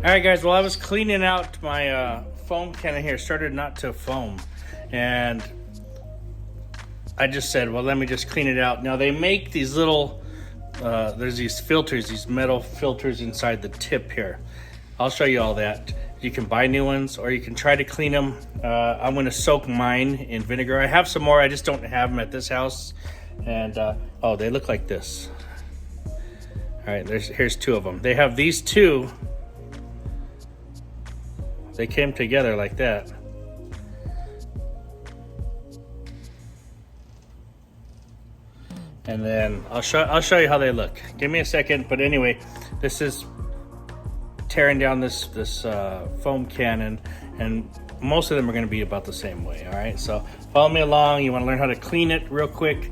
All right, guys. Well, I was cleaning out my foam can in here. Started not to foam, and I just said, well, let me just clean it out. Now they make these little. There's these filters, these metal filters inside the tip here. I'll show you all that. You can buy new ones, or you can try to clean them. I'm going to soak mine in vinegar. I have some more. I just don't have them at this house. And oh, they look like this. All right, here's two of them. They have these two. They came together like that. And then I'll show you how they look. Give me a second. But anyway, this is tearing down this foam cannon, and most of them are going to be about the same way. All right, so follow me along. You want to learn how to clean it real quick,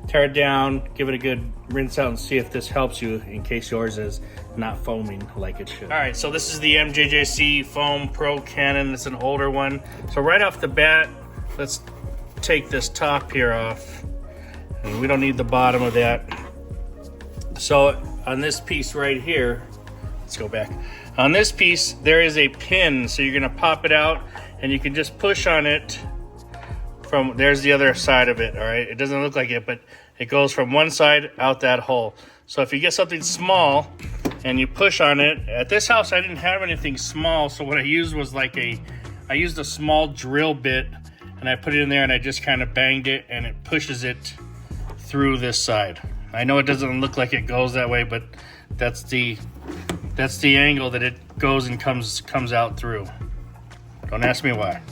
tear it down, give it a good rinse out, and see if this helps you in case yours is not foaming like it should. All right, so this is the MJJC Foam Pro Cannon. It's an older one. So right off the bat, let's take this top here off, and we don't need the bottom of that. So on this piece right here, let's go back. On this piece, there is a pin, so you're gonna pop it out, and you can just push on it from, there's the other side of it, all right? It doesn't look like it, but it goes from one side out that hole. So if you get something small and you push on it, at this house I didn't have anything small, so what I used was I used a small drill bit, and I put it in there and I just kind of banged it, and it pushes it through this side. I know it doesn't look like it goes that way, but that's the angle that it goes and comes out through. Don't ask me why.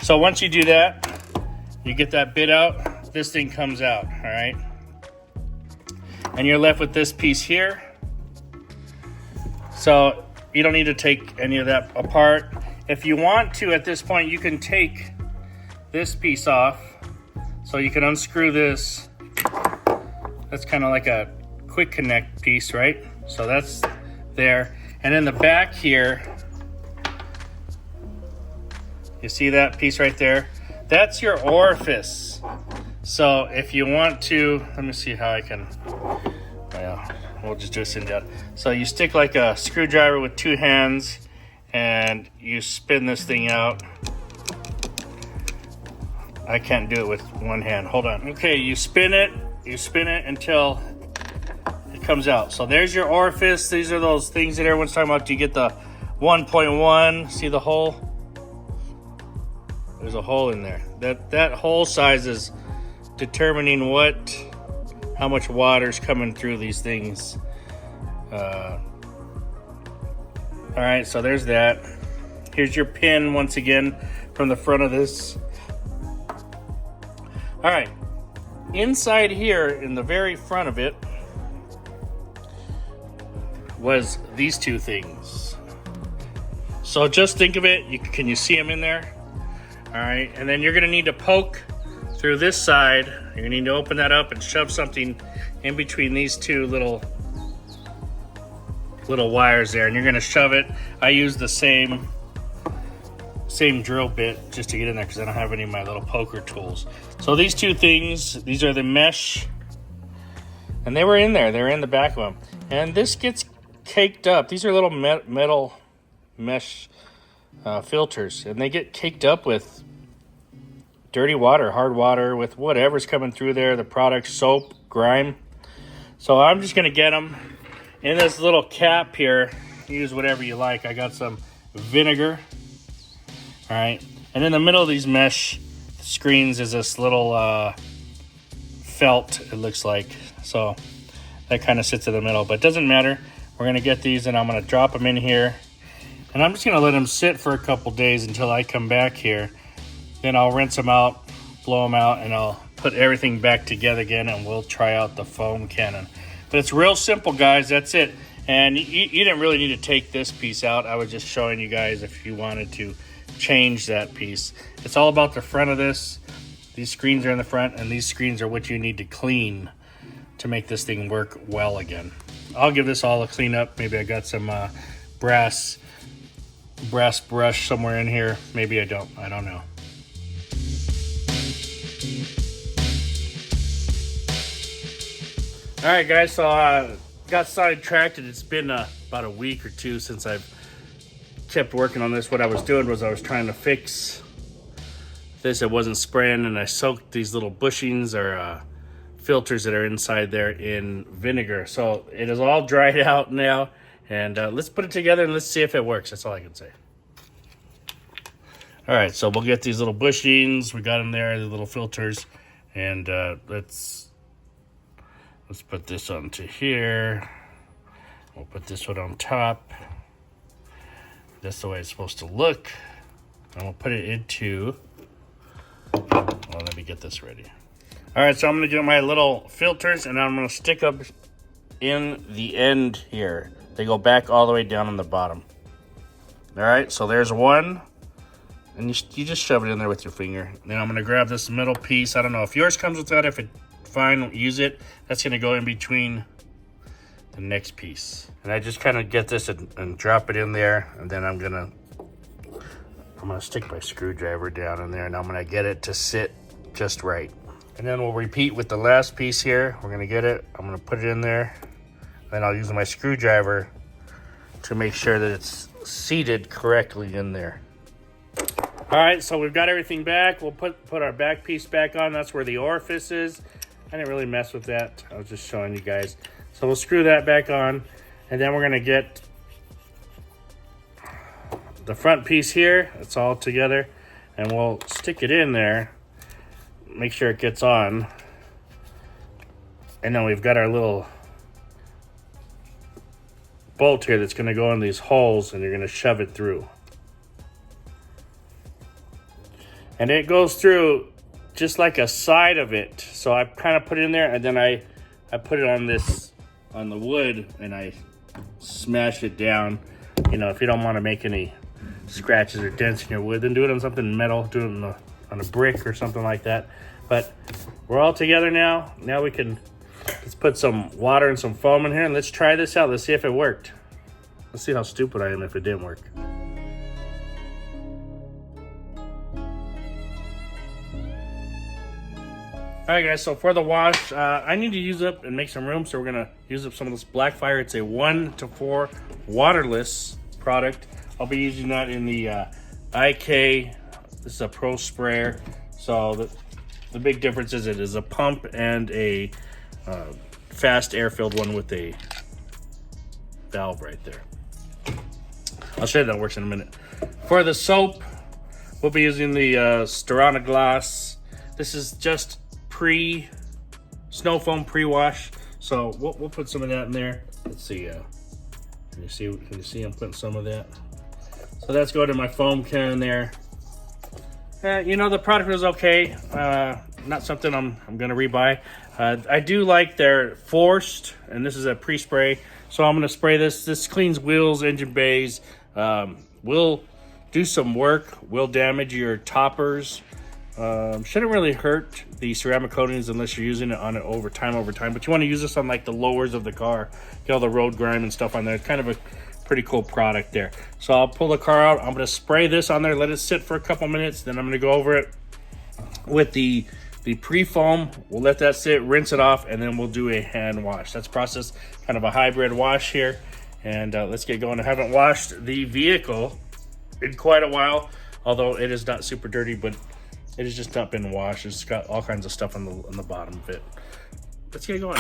So once you do that, you get that bit out, this thing comes out, all right? And you're left with this piece here. So you don't need to take any of that apart. If you want to, at this point, you can take this piece off. So you can unscrew this. That's kind of like a quick connect piece, right? So that's there. And in the back here, you see that piece right there? That's your orifice. So if you want to, let me see how I can, well, we'll just do this in down. So you stick like a screwdriver with two hands, and you spin this thing out. I can't do it with one hand. Hold on. Okay, you spin it until it comes out. So there's your orifice. These are those things that everyone's talking about. Do you get the 1.1? See the hole? There's a hole in there. That hole size is determining how much water's coming through these things. All right, so there's that. Here's your pin once again from the front of this. All right, inside here in the very front of it was these two things. So just think of it, can you see them in there? All right, and then you're gonna need to poke through this side. You're gonna need to open that up and shove something in between these two little wires there, and you're gonna shove it. I use the same drill bit just to get in there because I don't have any of my little poker tools. So these two things, these are the mesh, and they were in there. They were in the back of them. And this gets caked up. These are little metal mesh filters, and they get caked up with dirty water, hard water, with whatever's coming through there, the product, soap, grime. So I'm just gonna get them in this little cap here. Use whatever you like. I got some vinegar. All right, and in the middle of these mesh screens is this little felt, it looks like. So that kind of sits in the middle, but it doesn't matter. We're gonna get these, and I'm gonna drop them in here, and I'm just gonna let them sit for a couple days until I come back here. Then I'll rinse them out, blow them out, and I'll put everything back together again, and we'll try out the foam cannon. But it's real simple, guys. That's it. And you didn't really need to take this piece out. I was just showing you guys if you wanted to change that piece. It's all about the front of this. These screens are in the front, and these screens are what you need to clean to make this thing work well again. I'll give this all a clean up. Maybe I got some brass brush somewhere in here. Maybe I don't know. All right, guys, so got sidetracked, and it's been about a week or two since I've kept working on this. What I was doing was I was trying to fix this. It wasn't spraying, and I soaked these little bushings or filters that are inside there in vinegar. So it is all dried out now, and let's put it together and let's see if it works. That's all I can say. All right, so we'll get these little bushings. We got them there, the little filters, and let's put this onto here. We'll put this one on top. That's the way it's supposed to look. And we'll put it into, well, let me get this ready. All right, so I'm gonna get my little filters and I'm gonna stick up in the end here. They go back all the way down on the bottom. All right, so there's one. And you just shove it in there with your finger. Then I'm gonna grab this middle piece. I don't know if yours comes with that. If it fine, use it. That's gonna go in between the next piece. And I just kind of get this and drop it in there. And then I'm gonna stick my screwdriver down in there, and I'm gonna get it to sit just right. And then we'll repeat with the last piece here. We're gonna get it, I'm gonna put it in there. Then I'll use my screwdriver to make sure that it's seated correctly in there. All right, so we've got everything back. We'll put our back piece back on. That's where the orifice is. I didn't really mess with that. I was just showing you guys. So we'll screw that back on, and then we're gonna get the front piece here. It's all together, and we'll stick it in there. Make sure it gets on. And then we've got our little bolt here that's gonna go in these holes, and you're gonna shove it through. And it goes through just like a side of it. So I kind of put it in there, and then I put it on the wood, and I smash it down. You know, if you don't want to make any scratches or dents in your wood, then do it on something metal, do it on a brick or something like that. But we're all together now. Now let's put some water and some foam in here, and let's try this out. Let's see if it worked. Let's see how stupid I am if it didn't work. All right, guys, so for the wash, I need to use up and make some room, so we're gonna use up some of this Blackfire. It's a 1 to 4 waterless product. I'll be using that in the IK. This is a Pro sprayer. So the big difference is it is a pump and a fast air-filled one with a valve right there. I'll show you that works in a minute. For the soap, we'll be using the Stirana Glass. This is just snow foam pre-wash, so we'll put some of that in there. Let's see. Can you see I'm putting some of that? So that's going to my foam can there. You know, the product was okay. Not something I'm gonna rebuy. I do like their forced, and this is a pre-spray. So I'm gonna spray this. This cleans wheels, engine bays. Will do some work. Will damage your toppers. Shouldn't really hurt the ceramic coatings unless you're using it on it over time. But you want to use this on like the lowers of the car. Get all the road grime and stuff on there. It's kind of a pretty cool product there. So I'll pull the car out. I'm going to spray this on there, let it sit for a couple minutes. Then I'm going to go over it with the pre-foam. We'll let that sit, rinse it off, and then we'll do a hand wash. That's process, kind of a hybrid wash here. And let's get going. I haven't washed the vehicle in quite a while, although it is not super dirty, but it has just not been washed. It's got all kinds of stuff on the bottom of it. Let's get going.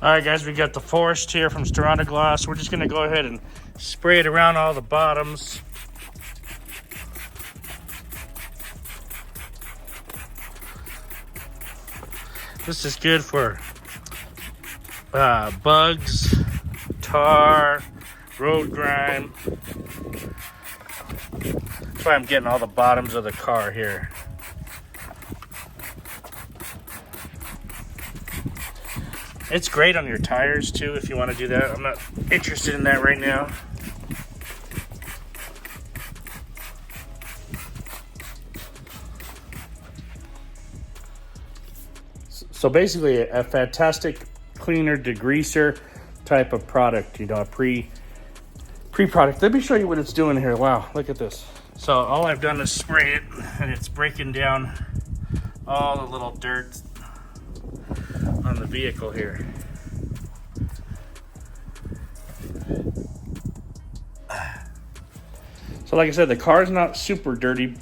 All right, guys, we got the Forest here from Stirana Glass. We're just gonna go ahead and spray it around all the bottoms. This is good for bugs, tar, road grime. That's why I'm getting all the bottoms of the car here. It's great on your tires too if you want to do that. I'm not interested in that right now. So basically a fantastic cleaner, degreaser. type of product, you know, a pre-product. Let me show you what it's doing here. Wow, look at this. So all I've done is spray it, and it's breaking down all the little dirt on the vehicle here. So like I said, the car's not super dirty,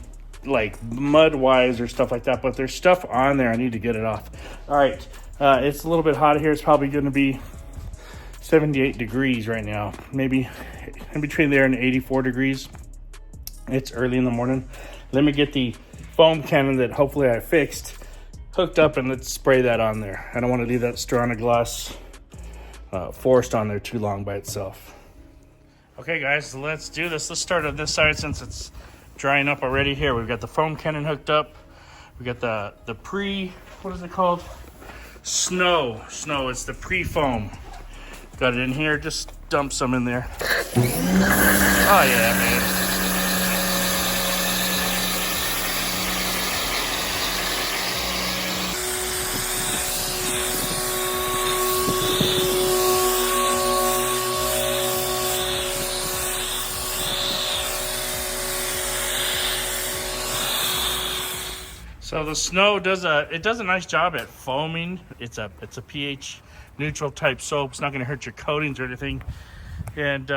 like mud-wise or stuff like that, but there's stuff on there. I need to get it off. All right, it's a little bit hot here. It's probably going to be 78 degrees right now, maybe in between there and 84 degrees. It's early in the morning. Let me get the foam cannon that hopefully I fixed hooked up, and let's spray that on there. I don't want to leave that Strana gloss forced on there too long by itself. Okay guys, so let's do this. Let's start on this side since it's drying up already here. We've got the foam cannon hooked up. We got the what is it called? Snow. It's the pre-foam. Got it in here. Just dump some in there. Oh yeah, man. So the snow does a nice job at foaming. It's a pH neutral type soap. It's not going to hurt your coatings or anything. And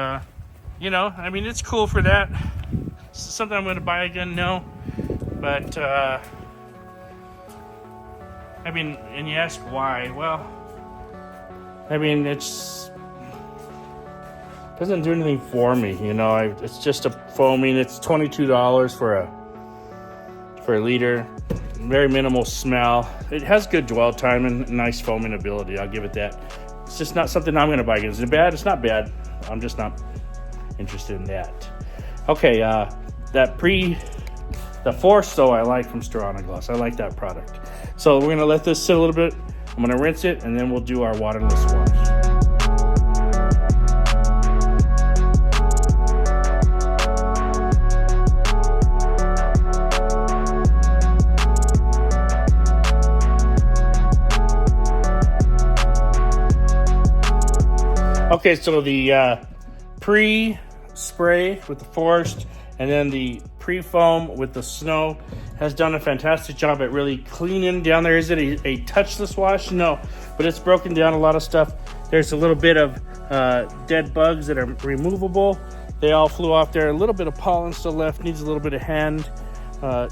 you know, I mean, it's cool for that. Something I'm going to buy again? No. But I mean, and you ask why? Well, I mean, it doesn't do anything for me. You know, it's just a foaming. It's $22 for a liter. Very minimal smell. It has good dwell time and nice foaming ability. I'll give it that. It's just not something I'm going to buy. Is it bad? It's not bad. I'm just not interested in that. Okay, the Force though I like from Strana Gloss. I like that product. So we're going to let this sit a little bit. I'm going to rinse it, and then we'll do our waterless wash. Okay, so the pre-spray with the Forest and then the pre-foam with the Snow has done a fantastic job at really cleaning down there. Is it a touchless wash? No, but it's broken down a lot of stuff. There's a little bit of dead bugs that are removable. They all flew off there. A little bit of pollen still left. Needs a little bit of hand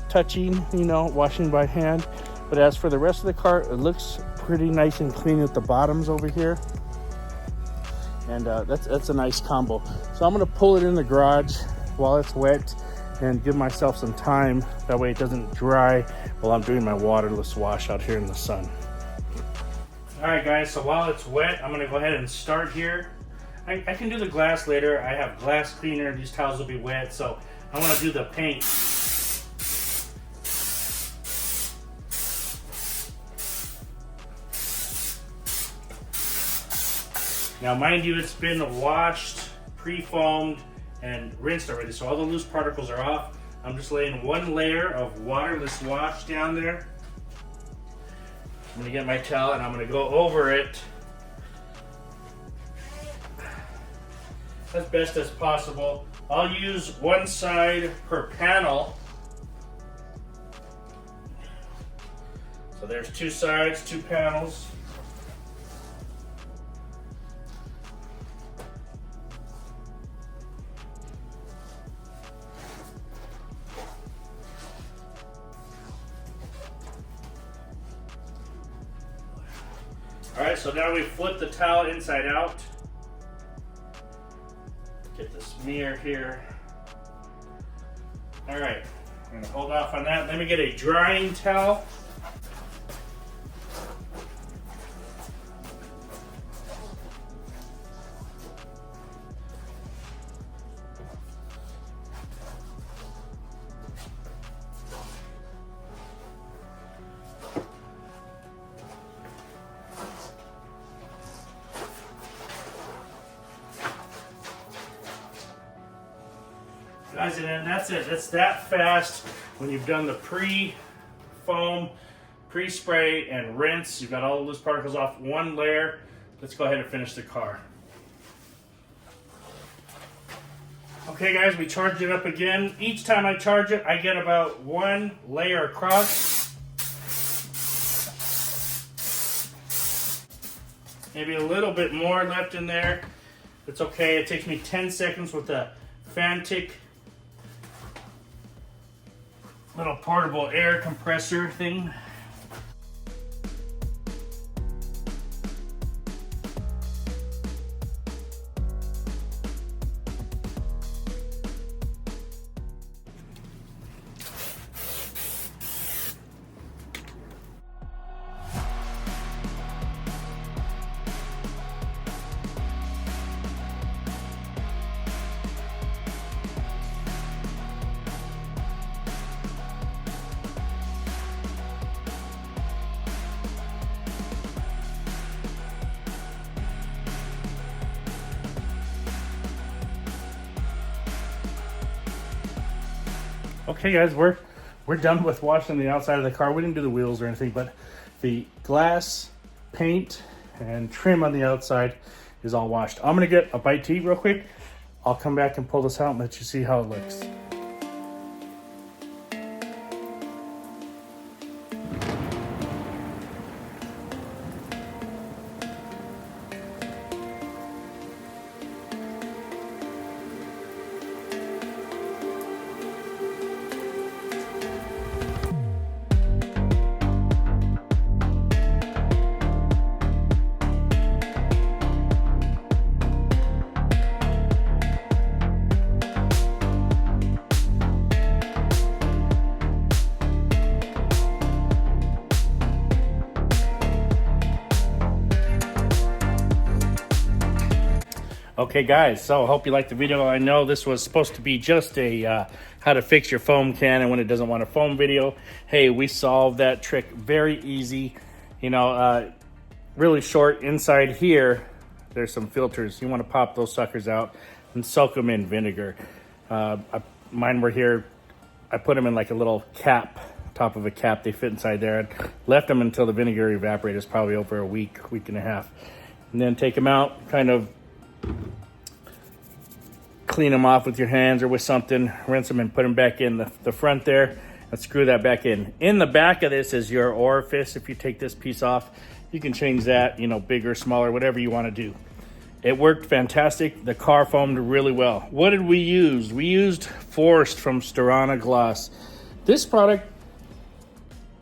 touching, you know, washing by hand. But as for the rest of the car, it looks pretty nice and clean at the bottoms over here. And that's a nice combo. So I'm going to pull it in the garage while it's wet and give myself some time. That way it doesn't dry while I'm doing my waterless wash out here in the sun. All right, guys, so while it's wet, I'm going to go ahead and start here. I can do the glass later. I have glass cleaner. These towels will be wet, so I want to do the paint. Now, mind you, it's been washed, pre-foamed, and rinsed already, so all the loose particles are off. I'm just laying one layer of waterless wash down there. I'm gonna get my towel and I'm gonna go over it as best as possible. I'll use one side per panel. So there's two sides, two panels. All right, so now we flip the towel inside out. Get the smear here. All right, I'm gonna hold off on that. Let me get a drying towel. Guys, and that's it. It's that fast when you've done the pre-foam, pre-spray, and rinse. You've got all the loose particles off one layer. Let's go ahead and finish the car. Okay guys, we charged it up again. Each time I charge it, I get about 1 layer across. Maybe a little bit more left in there. It's okay. It takes me 10 seconds with the Fantic little portable air compressor thing. Okay guys, we're done with washing the outside of the car. We didn't do the wheels or anything, but the glass, paint, and trim on the outside is all washed. I'm gonna get a bite to eat real quick. I'll come back and pull this out and let you see how it looks. Okay guys, so I hope you liked the video. I know this was supposed to be just a how to fix your foam can and when it doesn't want a foam video. Hey, we solved that trick very easy. You know, really short inside here, there's some filters. You want to pop those suckers out and soak them in vinegar. Mine were here. I put them in like a little cap, top of a cap. They fit inside there. And left them until the vinegar evaporated. It's probably over a week and a half. And then take them out, kind of clean them off with your hands or with something, rinse them and put them back in the front there and screw that back in. In the back of this is your orifice. If you take this piece off, you can change that, you know, bigger, smaller, whatever you want to do. It worked fantastic. The car foamed really well. What did we use? We used Forced from Sturana Gloss. This product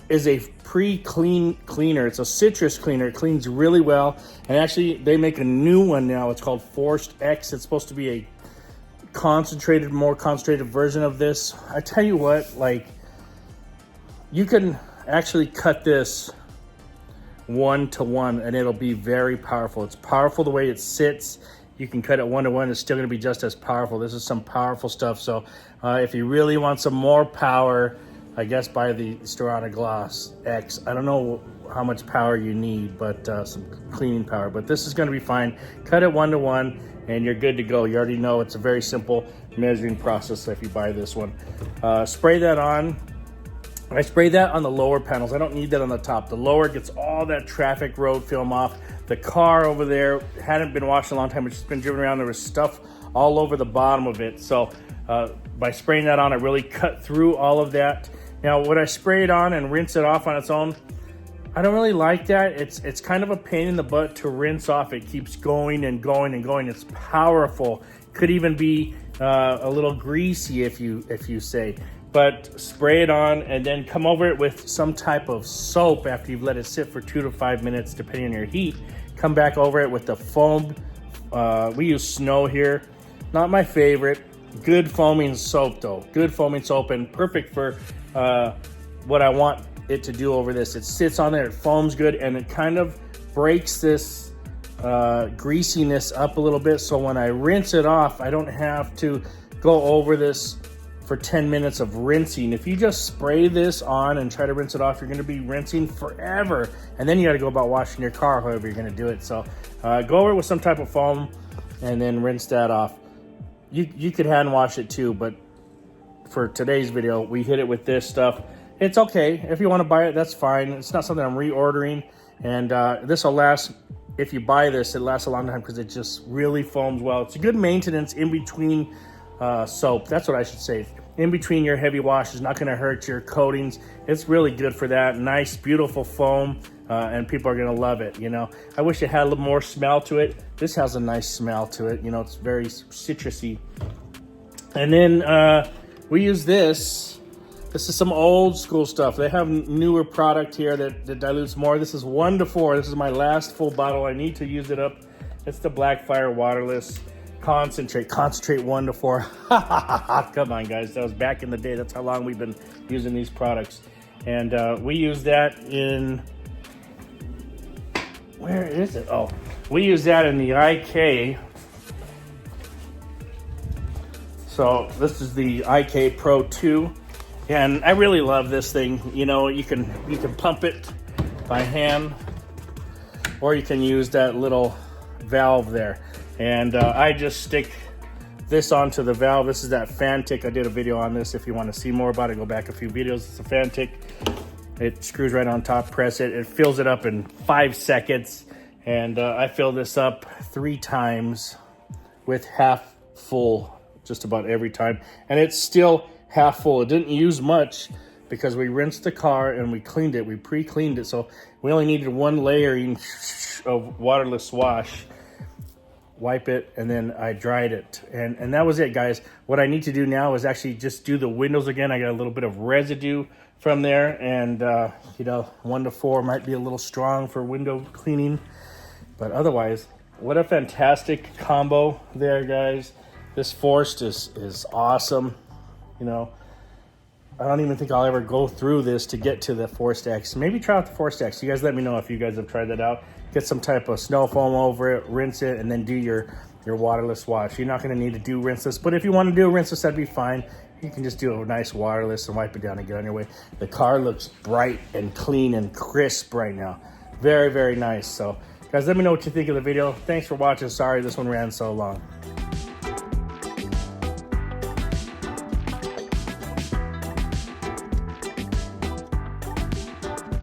is a pre-clean cleaner. It's a citrus cleaner. It cleans really well. And actually, they make a new one now. It's called Forced X. It's supposed to be a concentrated, more concentrated version of this. I tell you what, like, you can actually cut this 1-to-1 and it'll be very powerful. It's powerful the way it sits. You can cut it 1-to-1. It's still going to be just as powerful. This is some powerful stuff. So if you really want some more power, I guess buy the Sturana Gloss X. I don't know how much power you need, but some cleaning power. But this is going to be fine. Cut it 1-to-1 and you're good to go. You already know it's a very simple measuring process if you buy this one. Spray that on. I spray that on the lower panels. I don't need that on the top. The lower gets all that traffic road film off. The car over there hadn't been washed in a long time. It's just been driven around. There was stuff all over the bottom of it. So by spraying that on, I really cut through all of that. Now, would I spray it on and rinse it off on its own? I don't really like that. It's kind of a pain in the butt to rinse off. It keeps going and going and going. It's powerful. Could even be a little greasy if you say. But spray it on and then come over it with some type of soap after you've let it sit for 2 to 5 minutes, depending on your heat. Come back over it with the foam. We use Snow here. Not my favorite. Good foaming soap though. Good foaming soap and perfect for what I want it to do over this. It sits on there, it foams good, and it kind of breaks this greasiness up a little bit. So when I rinse it off, I don't have to go over this for 10 minutes of rinsing. If you just spray this on and try to rinse it off, you're going to be rinsing forever. And then you got to go about washing your car however you're going to do it. So go over it with some type of foam and then rinse that off. You could hand wash it too, but for today's video, we hit it with this stuff. It's okay. If you want to buy it, that's fine. It's not something I'm reordering. And this will last, if you buy this, it lasts a long time because it just really foams well. It's a good maintenance in between soap. That's what I should say. In between your heavy wash is not going to hurt your coatings. It's really good for that. Nice, beautiful foam, and people are going to love it, you know. I wish it had a little more smell to it. This has a nice smell to it. You know, it's very citrusy. And then we use this. This is some old school stuff. They have newer product here that dilutes more. This is 1 to 4. This is my last full bottle. I need to use it up. It's the Blackfire Waterless Concentrate 1 to 4. Come on, guys. That was back in the day. That's how long we've been using these products. And we use that in... Where is it? Oh, we use that in the IK. So this is the IK Pro 2. And I really love this thing. You know, you can pump it by hand, or you can use that little valve there. And I just stick this onto the valve. This is that Fantic. I did a video on this. If you want to see more about it, go back a few videos. It's a Fantic. It screws right on top, press it. It fills it up in 5 seconds. And I fill this up 3 times with half full just about every time. And it's still half full. It didn't use much because we rinsed the car and we cleaned it. We pre-cleaned it. So we only needed 1 layering of waterless wash. Wipe it, and then I dried it, and that was it, guys. What I need to do now is actually just do the windows again. I got a little bit of residue from there, and you know, 1 to 4 might be a little strong for window cleaning, but otherwise, what a fantastic combo there, guys. This Forced is awesome. You know, I don't even think I'll ever go through this to get to the Forced X. Maybe try out the Forced X. You guys let me know if you guys have tried that out. Get some type of snow foam over it, rinse it, and then do your waterless wash. You're not going to need to do rinseless, but if you want to do a rinseless, that'd be fine. You can just do a nice waterless and wipe it down and get on your way. The car looks bright and clean and crisp right now. Very, very nice. So, guys, let me know what you think of the video. Thanks for watching. Sorry this one ran so long.